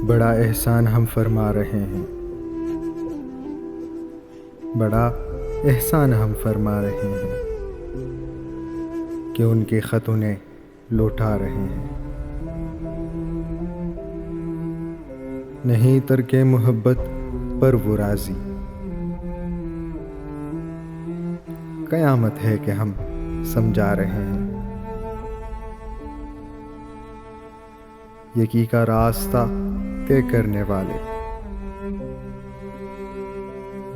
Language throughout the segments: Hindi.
बड़ा एहसान हम फरमा रहे हैं, बड़ा एहसान हम फरमा रहे हैं कि उनके ख़त उन्हें लौटा रहे हैं। नहीं तरके मोहब्बत पर वो राज़ी, क़यामत है कि हम समझा रहे हैं। यकी का रास्ता तय करने वाले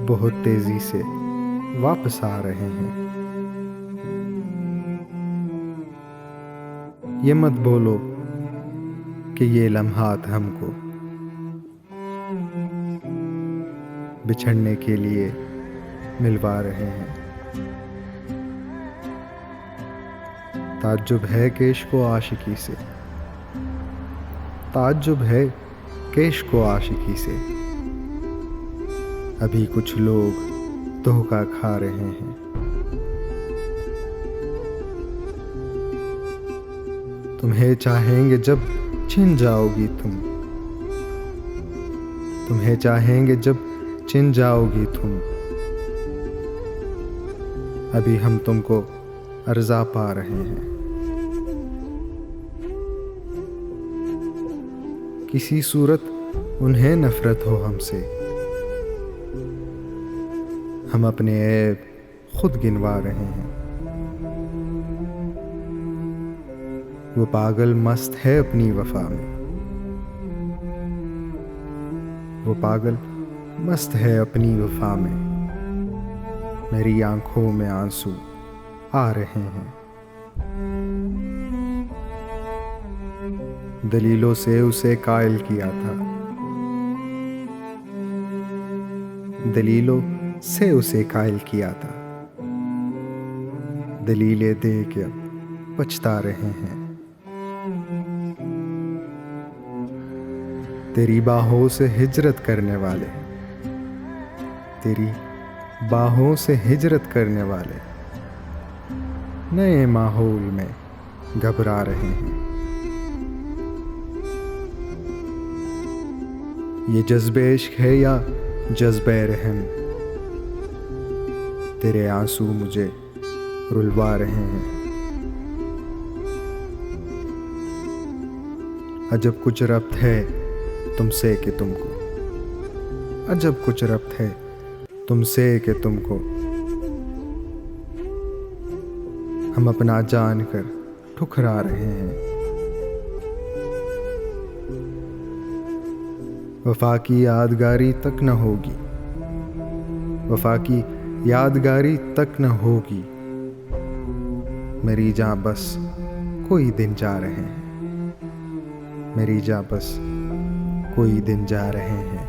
बहुत तेजी से वापस आ रहे हैं। ये मत बोलो कि ये लम्हात हमको बिछड़ने के लिए मिलवा रहे हैं। ताज्जुब है कि इश्क़-ओ आशिकी से, ताज्जुब है कि इश्क़-ओ आशिकी से अभी कुछ लोग धोखा खा रहे हैं। तुम्हें चाहेंगे जब छिन जाओगी तुम, तुम्हें चाहेंगे जब छिन जाओगी तुम, अभी हम तुमको अर्ज़ा पा रहे हैं। किसी सूरत उन्हें नफ़रत हो हमसे, हम अपने ऐब खुद गिनवा रहे हैं। वो पागल मस्त है अपनी वफ़ा में, वो पागल मस्त है अपनी वफ़ा में, मेरी आँखों में आंसू आ रहे हैं। दलीलों से उसे कायल किया था, दलीलों से उसे कायल किया था, दलीलें दे के अब पछता रहे हैं। तेरी बाहों से हिजरत करने वाले, तेरी बाहों से हिजरत करने वाले नए माहौल में घबरा रहे हैं। ये जज्बे इश्क है या जज्बे रहम, तेरे आंसू मुझे रुलवा रहे हैं। अजब कुछ रब्त है तुमसे कि तुमको, अजब कुछ रब्त है तुमसे कि तुमको हम अपना जानकर ठुकरा रहे हैं। वफा की यादगारी तक न होगी, वफा की यादगारी तक न होगी, मेरी जान बस कोई दिन जा रहे हैं, मेरी जान बस कोई दिन जा रहे हैं।